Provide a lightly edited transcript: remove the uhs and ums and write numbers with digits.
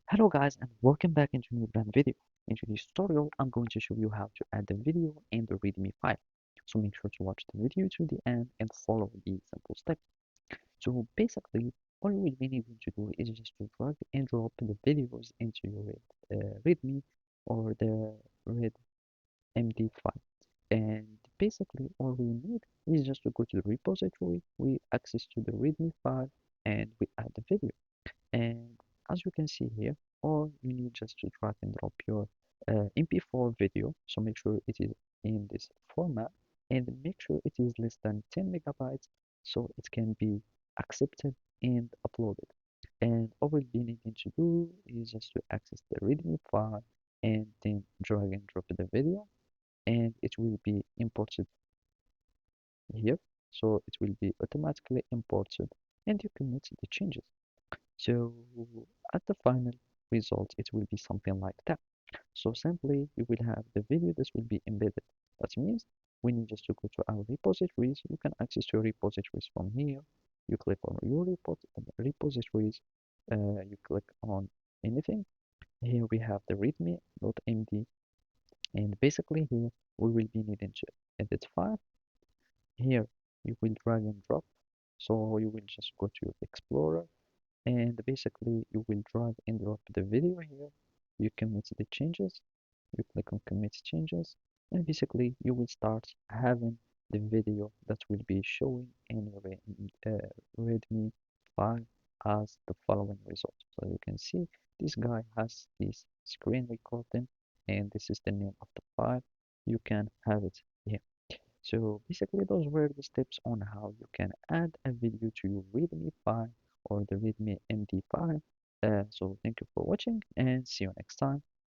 Hello guys and welcome back into a new brand video. In today's tutorial, I'm going to show you how to add the video and the README file. So make sure to watch the video to the end and follow the simple steps. So basically, all you will be needing to do is just to drag and drop the videos into your README or the READMD file. And basically, all we need is just to go to the repository, we access to the README file, and we add the video. And as you can see here, all you need just to drag and drop your MP4 video. So make sure it is in this format and make sure it is less than 10 megabytes so it can be accepted and uploaded. And all we'll be needing to do is just to access the README file and then drag and drop the video and it will be imported here. So it will be automatically imported and you can make the changes. So at the final result, it will be something like that. So simply, you will have the video that will be embedded. That means when you just to go to our repositories, you can access your repositories from here. You click on your repositories, you click on anything. Here we have the readme.md, and basically here we will be needing to edit file. Here you will drag and drop. So you will just go to your Explorer and basically you will drag and drop the video here. You commit the changes, you click on commit changes, and basically you will start having the video that will be showing in your readme file as the following result. So you can see this guy has this screen recording and this is the name of the file. You can have it here. So basically those were the steps on how you can add a video to your README file or the README MD file. So thank you for watching and see you next time.